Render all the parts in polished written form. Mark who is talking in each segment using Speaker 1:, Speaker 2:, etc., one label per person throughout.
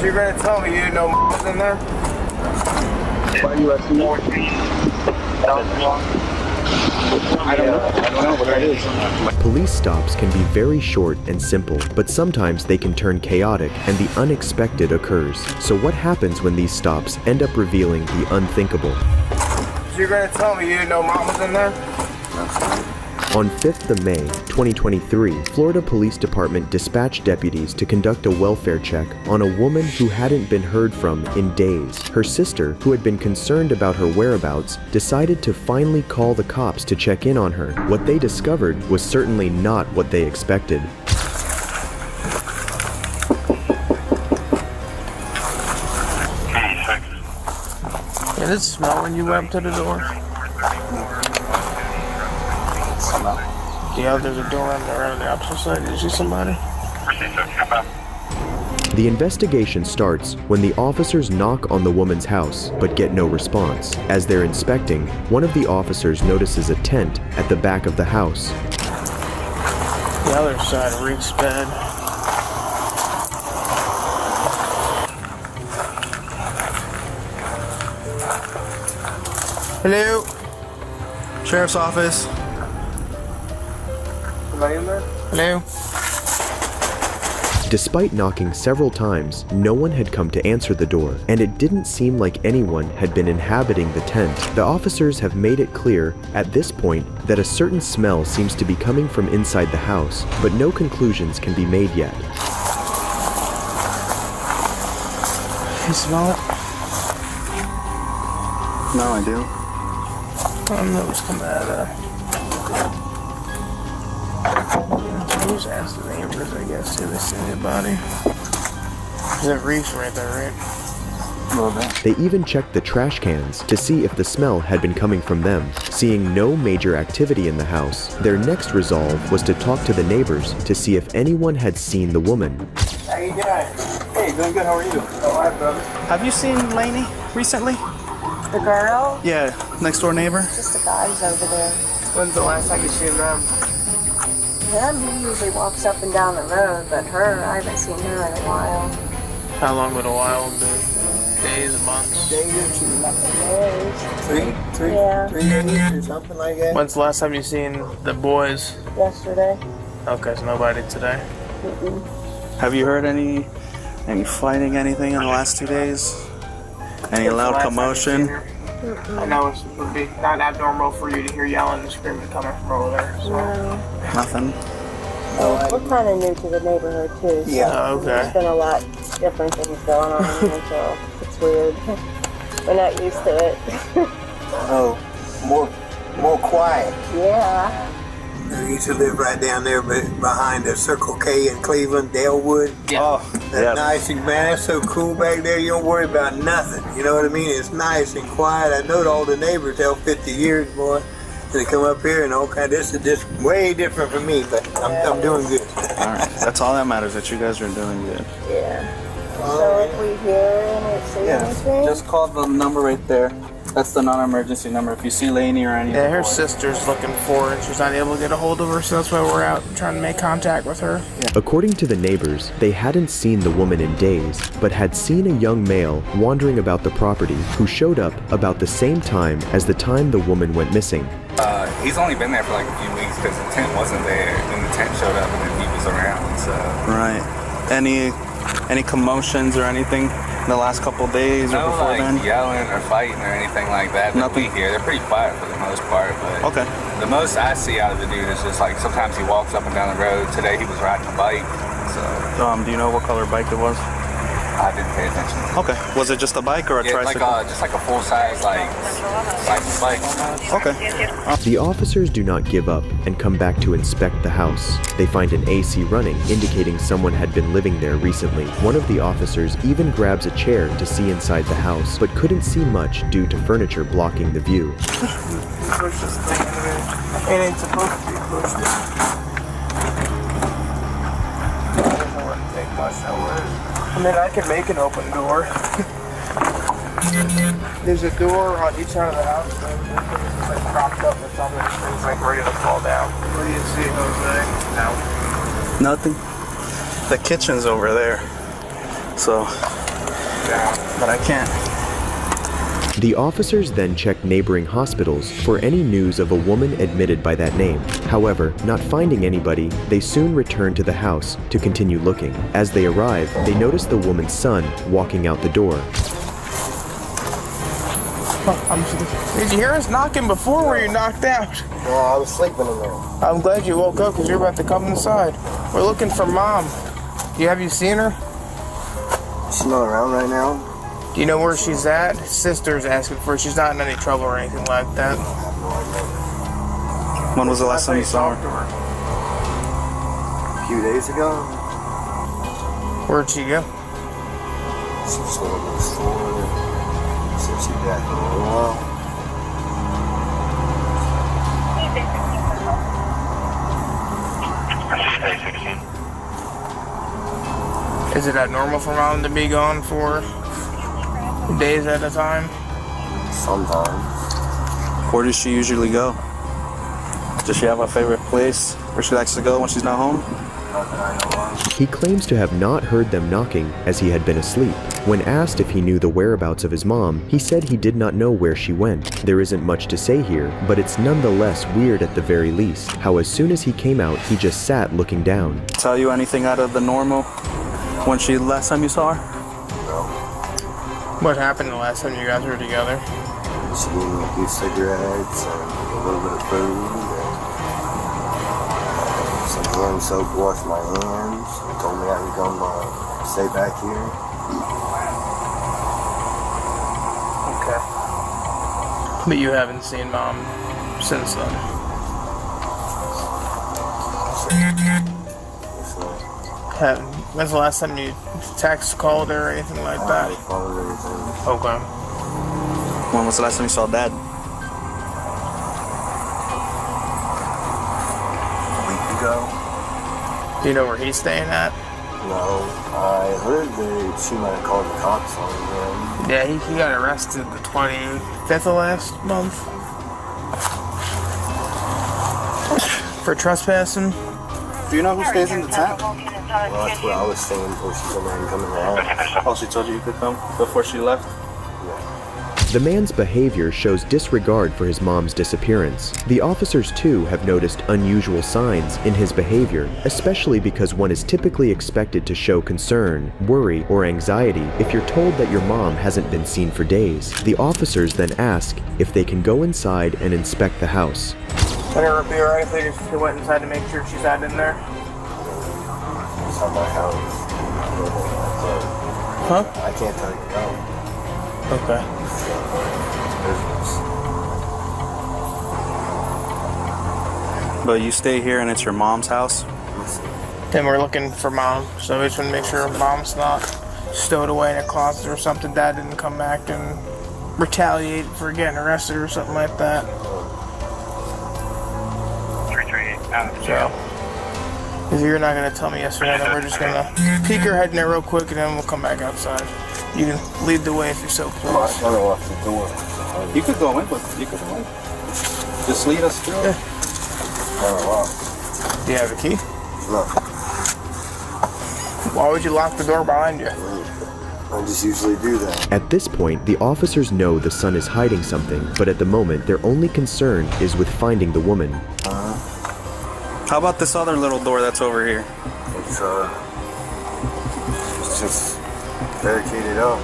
Speaker 1: You're gonna tell me you didn't know was in there? Why you asking me? I don't know what that is.
Speaker 2: Police stops can be very short and simple, but sometimes they can turn chaotic and the unexpected occurs. So what happens when these stops end up revealing the unthinkable?
Speaker 1: You're gonna tell me you didn't know Mom was in there?
Speaker 2: On 5th of May, 2023, Florida Police Department dispatched deputies to conduct a welfare check on a woman who hadn't been heard from in days. Her sister, who had been concerned about her whereabouts, decided to finally call the cops to check in on her. What they discovered was certainly not what they expected.
Speaker 1: Did it smell when you went up to the door? Yeah, there's a door on the opposite side. Did you see somebody?
Speaker 2: The investigation starts when the officers knock on the woman's house, but get no response. As they're inspecting, one of the officers notices a tent at the back of the house.
Speaker 1: The other side reeks bad. Hello?
Speaker 3: Sheriff's office.
Speaker 1: Somebody in there? Hello?
Speaker 2: Despite knocking several times, no one had come to answer the door, and it didn't seem like anyone had been inhabiting the tent. The officers have made it clear at this point that a certain smell seems to be coming from inside the house, but no conclusions can be made yet.
Speaker 1: You smell it?
Speaker 3: No, I do.
Speaker 1: I don't know what's coming out of that. I just ask the neighbors, I guess, if they see anybody. There's a reach right there, right?
Speaker 3: A little bit.
Speaker 2: They even checked the trash cans to see if the smell had been coming from them. Seeing no major activity in the house, their next resolve was to talk to the neighbors to see if anyone had seen the woman.
Speaker 1: How you doing? Hey, doing good. How are you? All right, brother.
Speaker 3: Have you seen Lainey recently?
Speaker 4: The girl?
Speaker 3: Yeah, next door neighbor.
Speaker 4: Just the guys over there.
Speaker 1: When's the last time you seen them?
Speaker 4: Him, he usually walks up and down the road, but her, I haven't seen her in a while.
Speaker 1: How long would a while be? Days, months?
Speaker 4: Days.
Speaker 1: Three days or something like that. When's the last time you seen the boys?
Speaker 4: Yesterday.
Speaker 1: Okay, so nobody today.
Speaker 3: Have you heard any fighting, anything in the last 2 days? Any loud commotion?
Speaker 1: I know it would be not abnormal for you to hear yelling and screaming coming from over there. So.
Speaker 4: No.
Speaker 3: Nothing.
Speaker 4: We're kind of new to the neighborhood too. So
Speaker 1: Yeah. Okay.
Speaker 4: There's been a lot different things going on here, so it's weird. We're not used to it.
Speaker 5: Oh, more quiet.
Speaker 4: Yeah.
Speaker 5: I used to live right down there behind the Circle K in Cleveland, Dalewood.
Speaker 1: Yeah.
Speaker 3: Oh,
Speaker 5: That's nice, and man, that's so cool back there. You don't worry about nothing. You know what I mean? It's nice and quiet. I know all the neighbors held 50 years, boy. And they come up here and all kind. This is just way different from me, but I'm doing good.
Speaker 3: All right, that's all that matters. That you guys are doing good.
Speaker 4: Yeah. So if we hear and see anything,
Speaker 3: Just call the number right there. That's the non-emergency number. If you see Lainey or any of
Speaker 1: Yeah,
Speaker 3: the
Speaker 1: her
Speaker 3: boys.
Speaker 1: sister's looking for her and she's not able to get a hold of her, so that's why we're out trying to make contact with her.
Speaker 2: According to the neighbors, they hadn't seen the woman in days, but had seen a young male wandering about the property who showed up about the same time as the time the woman went missing.
Speaker 6: He's only been there for like a few weeks because the tent wasn't there. Then the tent showed up and then he was around. So
Speaker 3: Right. Any commotions or anything in the last couple days or
Speaker 6: no
Speaker 3: before
Speaker 6: like
Speaker 3: then?
Speaker 6: yelling or fighting or anything like that.
Speaker 3: Nothing?
Speaker 6: We hear. They're pretty quiet for the most part. But
Speaker 3: Okay.
Speaker 6: the most I see out of the dude is just like sometimes he walks up and down the road. Today he was riding a bike. So
Speaker 3: Do you know what color bike it was?
Speaker 6: I didn't pay attention.
Speaker 3: Okay. Was it just a bike or a
Speaker 6: Yeah,
Speaker 3: tricycle?
Speaker 6: just like a full size like bike.
Speaker 3: Okay.
Speaker 2: The officers do not give up and come back to inspect the house. They find an AC running, indicating someone had been living there recently. One of the officers even grabs a chair to see inside the house, but couldn't see much due to furniture blocking the view.
Speaker 1: Push this thing in there. It ain't supposed to be pushed. It wouldn't take much, that would. I mean, I can make an open door. There's a door on each side of the house, so it's like propped up or something. It's like ready to fall down. What do you see, Jose? No.
Speaker 3: Nothing. The kitchen's over there. So
Speaker 1: down.
Speaker 3: But I can't.
Speaker 2: The officers then checked neighboring hospitals for any news of a woman admitted by that name. However, not finding anybody, they soon returned to the house to continue looking. As they arrived, they noticed the woman's son walking out the door.
Speaker 1: Did you hear us knocking before? Or were you knocked out?
Speaker 7: No, I was sleeping in there.
Speaker 1: I'm glad you woke up because you're about to come inside. We're looking for Mom. Have you seen her?
Speaker 7: She's not around right now.
Speaker 1: Do you know where she's at? Sister's asking for her. She's not in any trouble or anything like that.
Speaker 3: When was the last time you saw her?
Speaker 7: A few days ago.
Speaker 1: Where'd she go?
Speaker 7: She was going to the store. Said she'd be back in a little while.
Speaker 1: Is it abnormal for Mom to be gone for days at a time?
Speaker 7: Sometimes.
Speaker 3: Where does she usually go? Does she have a favorite place where she likes to go when she's not home?
Speaker 7: Not that I know of.
Speaker 2: He claims to have not heard them knocking as he had been asleep. When asked if he knew the whereabouts of his mom, he said he did not know where she went. There isn't much to say here, but it's nonetheless weird at the very least, how as soon as he came out, he just sat looking down.
Speaker 3: Tell you anything out of the normal when she last time you saw her?
Speaker 7: No.
Speaker 1: What happened the last time you guys were together?
Speaker 7: She gave me a few cigarettes and a little bit of food. And some hand soap to wash my hands. She told me I could come stay back here.
Speaker 1: Okay. But you haven't seen Mom since then? When's the last time you text, called her, or anything like that? Okay.
Speaker 3: When was the last time you saw Dad?
Speaker 7: A week ago.
Speaker 1: Do you know where he's staying at?
Speaker 7: No. I heard that she might have called the cops on him.
Speaker 1: Yeah, he got arrested the 25th of last month for trespassing.
Speaker 3: Do you know who stays in the tent?
Speaker 7: Well, that's what I was saying before she come in and come in the house.
Speaker 3: Oh, she told you could come before she left?
Speaker 2: The man's behavior shows disregard for his mom's disappearance. The officers too have noticed unusual signs in his behavior, especially because one is typically expected to show concern, worry, or anxiety if you're told that your mom hasn't been seen for days. The officers then ask if they can go inside and inspect the house.
Speaker 1: Would it be alright if they just went inside to make sure she's not in there?
Speaker 7: It's not my house.
Speaker 1: Huh?
Speaker 7: I can't tell you no.
Speaker 1: Okay.
Speaker 7: Business.
Speaker 3: But you stay here and it's your mom's house?
Speaker 1: Then we're looking for Mom, so we just want to make sure Mom's not stowed away in a closet or something. Dad didn't come back and retaliate for getting arrested or something like that. So, if you're not going to tell me yes or no, then we're just going to peek our head in there real quick and then we'll come back outside. You can lead the way if you're so
Speaker 7: I
Speaker 1: please.
Speaker 7: want to lock the door.
Speaker 3: You could go in, but you could go in. Just lead us through.
Speaker 1: Yeah.
Speaker 7: Oh,
Speaker 1: Do you have a key?
Speaker 7: wow.
Speaker 1: Why would you lock the door behind you?
Speaker 7: I just usually do that.
Speaker 2: At this point, the officers know the son is hiding something, but at the moment, their only concern is with finding the woman.
Speaker 3: How about this other little door that's over here?
Speaker 7: It's just barricaded up.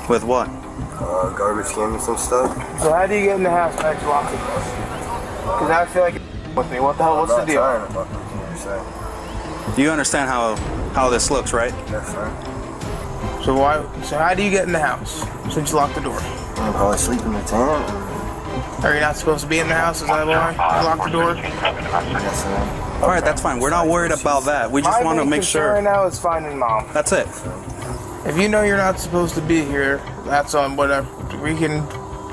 Speaker 3: With what?
Speaker 7: Garbage can and some stuff.
Speaker 1: So how do you get in the house and you lock the door? Because I feel like it's with me. What the hell? What's the deal?
Speaker 7: I'm not tired of what you're saying.
Speaker 3: You understand how this looks, right?
Speaker 7: Yes, sir.
Speaker 1: So how do you get in the house since you locked the door?
Speaker 7: I'll probably sleep in the tent.
Speaker 1: Are you not supposed to be in the house? Is that why you locked the door?
Speaker 7: Yes, sir.
Speaker 3: All right, that's fine. We're not worried about that. We just want to make
Speaker 1: right
Speaker 3: sure.
Speaker 1: now is finding Mom.
Speaker 3: That's it.
Speaker 1: If you know you're not supposed to be here, that's on whatever. We can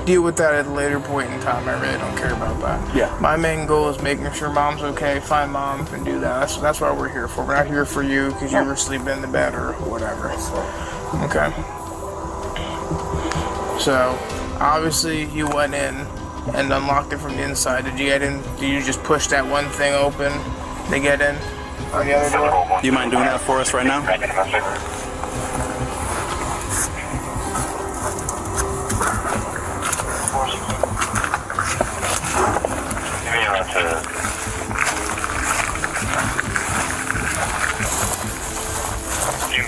Speaker 1: deal with that at a later point in time. I really don't care about that.
Speaker 3: Yeah.
Speaker 1: My main goal is making sure Mom's okay, find Mom, and do that. That's what we're here for. We're not here for you because you were sleeping in the bed or whatever. Okay. So, obviously, you went in and unlocked it from the inside. Did you get in? Did you just push that one thing open to get in on the other door?
Speaker 3: Do you mind doing that for us right now?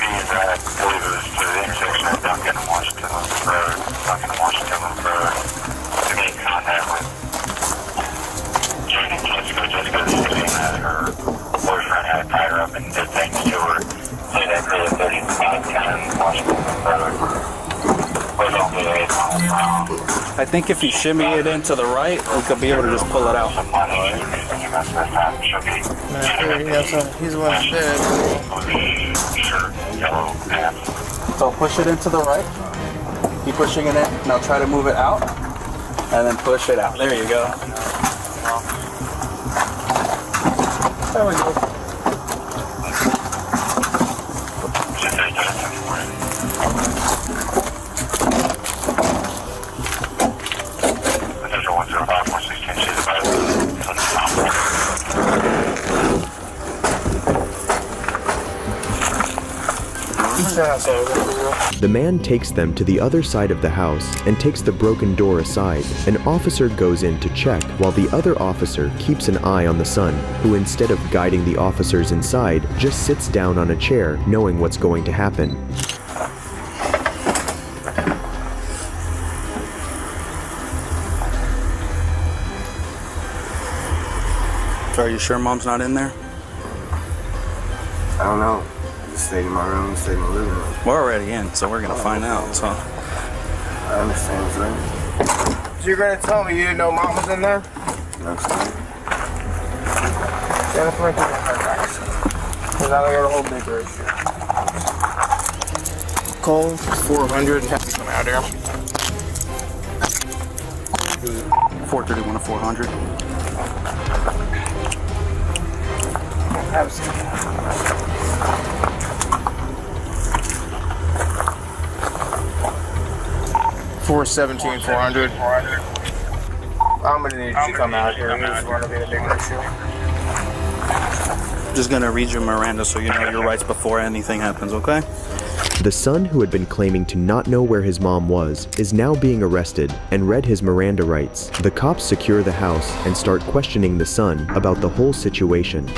Speaker 8: I believe it was to the intersection of Duncan and Washington Road. Duncan and Washington Road. To make contact with Jane and Jessica. Jessica was saying that her boyfriend had tied her up and did things to her. So that created 3510 Washington Road. Was only 8 miles per hour.
Speaker 3: I think if you shimmy it into the right, we could be able to just pull it out.
Speaker 1: He's the one that did.
Speaker 3: So push it into the right. Keep pushing it in. Now try to move it out. And then push it out. There you go. There we go.
Speaker 2: The man takes them to the other side of the house and takes the broken door aside. An officer goes in to check while the other officer keeps an eye on the son, who instead of guiding the officers inside, just sits down on a chair knowing what's going to happen.
Speaker 3: So are you sure mom's not in there?
Speaker 7: I don't know. I just stayed in my room, stayed in my living room.
Speaker 3: We're already in, so we're gonna find out. So
Speaker 7: I understand, sir.
Speaker 1: So you're gonna tell me you didn't know mom was in there?
Speaker 7: No, sir.
Speaker 1: Jennifer, take her back. Because now they got a whole bigger issue. Call 400 and have them come out here.
Speaker 3: 431 to 400.
Speaker 1: Have some. 417, 400. I'm gonna need you to come out here. This is going to be a big issue.
Speaker 3: Just gonna read you Miranda so you know your rights before anything happens, okay?
Speaker 2: The son, who had been claiming to not know where his mom was, is now being arrested and read his Miranda rights. The cops secure the house and start questioning the son about the whole situation.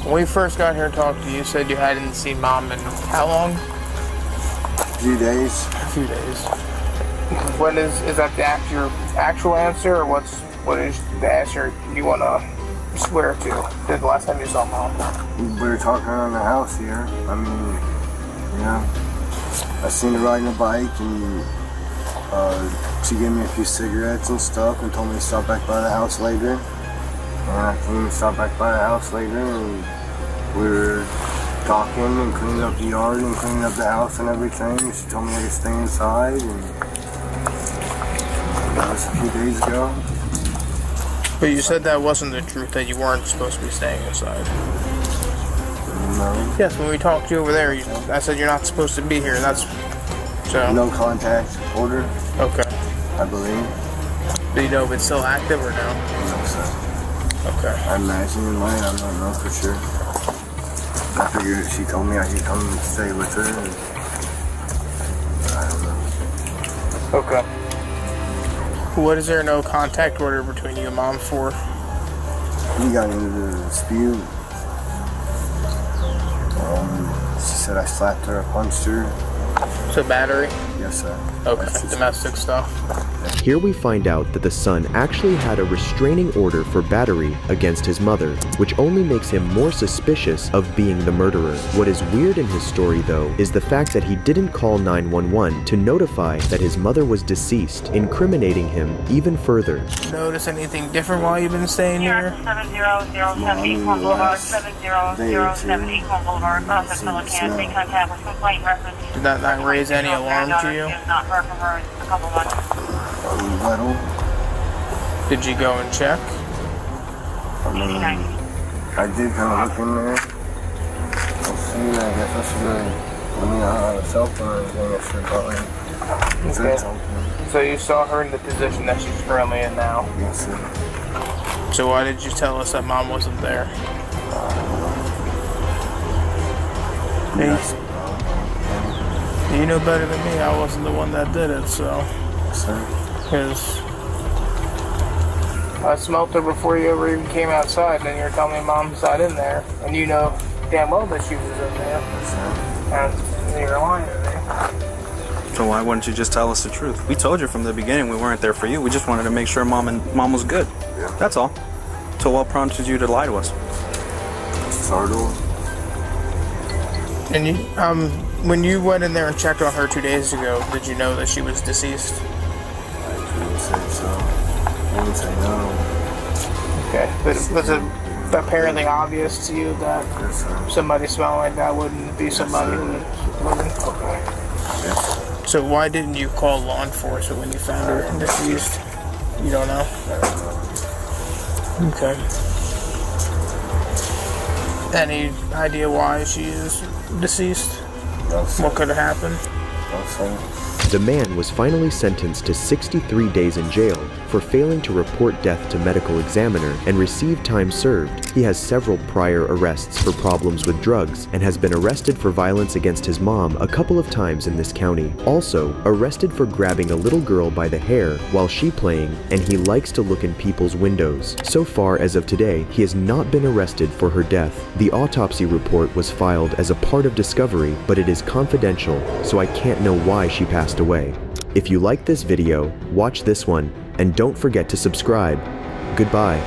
Speaker 1: When we first got here and talked to you, you said you hadn't seen mom in how long?
Speaker 7: A few days.
Speaker 1: A few days. When is that your actual answer, or what is the answer you want to swear to? The last time you saw mom?
Speaker 7: We were talking around the house here. I mean, you know, I seen her riding a bike, and she gave me a few cigarettes and stuff and told me to stop back by the house later. And I came and stopped back by the house later, and we were talking and cleaning up the yard and cleaning up the house and everything. She told me I could stay inside, and that was a few days ago.
Speaker 1: But you said that wasn't the truth, that you weren't supposed to be staying inside.
Speaker 7: No.
Speaker 1: Yes, when we talked to you over there, I said you're not supposed to be here. That's so.
Speaker 7: No contact order,
Speaker 1: Okay.
Speaker 7: I believe.
Speaker 1: Do you know if it's still active or no?
Speaker 7: No, sir.
Speaker 1: Okay.
Speaker 7: I imagine it might. I don't know for sure. I figured she told me I could come and stay with her. And I don't know.
Speaker 1: Okay. What is there no contact order between you and mom for?
Speaker 7: We got into the dispute. She said I slapped her, I punched her.
Speaker 1: So battery?
Speaker 7: Yes, sir.
Speaker 1: Okay. Domestic stuff.
Speaker 2: Here we find out that the son actually had a restraining order for battery against his mother, which only makes him more suspicious of being the murderer. What is weird in his story, though, is the fact that he didn't call 911 to notify that his mother was deceased, incriminating him even further.
Speaker 1: Notice anything different while you've been staying here?
Speaker 8: 70070 Equal Boulevard, 70070 Equal Boulevard, Crawford, Pelican, make contact with complaint reference.
Speaker 1: Did that not raise any alarm to you?
Speaker 8: Not heard from her in a couple months.
Speaker 7: Little.
Speaker 1: Did you go and check?
Speaker 7: I mean, I did kind of look in there. I'll see, I guess I should let me not have a cell phone or anything. I should probably say something.
Speaker 1: So you saw her in the position that she's currently in now?
Speaker 7: Yes, sir.
Speaker 1: So why did you tell us that mom wasn't there?
Speaker 7: Yes.
Speaker 1: You know better than me. I wasn't the one that did it, so.
Speaker 7: Yes, sir.
Speaker 1: Because I smelt her before you ever even came outside, and then you're telling me mom's not in there, and you know damn well that she was in there.
Speaker 7: Yes, sir.
Speaker 1: And
Speaker 3: So why wouldn't you just tell us the truth? We told you from the beginning we weren't there for you. We just wanted to make sure mom was good.
Speaker 7: Yeah.
Speaker 3: That's all. So what prompted you to lie to us?
Speaker 7: Started.
Speaker 1: And you, when you went in there and checked on her 2 days ago, did you know that she was deceased?
Speaker 7: I wouldn't say so. I wouldn't say no.
Speaker 1: Okay. But was it apparently obvious to you that
Speaker 7: Yes, sir.
Speaker 1: somebody smelling like that wouldn't be somebody who wouldn't? Okay.
Speaker 7: Yes.
Speaker 1: So why didn't you call law enforcement when you found her deceased? You don't know? Okay. Any idea why she is deceased?
Speaker 7: No, sir.
Speaker 1: What could have happened?
Speaker 7: No, sir.
Speaker 2: The man was finally sentenced to 63 days in jail for failing to report death to medical examiner and received time served. He has several prior arrests for problems with drugs and has been arrested for violence against his mom a couple of times in this county. Also, arrested for grabbing a little girl by the hair while she playing, and he likes to look in people's windows. So far as of today, he has not been arrested for her death. The autopsy report was filed as a part of discovery, but it is confidential, so I can't know why she passed away. If you like this video, watch this one, and don't forget to subscribe. Goodbye.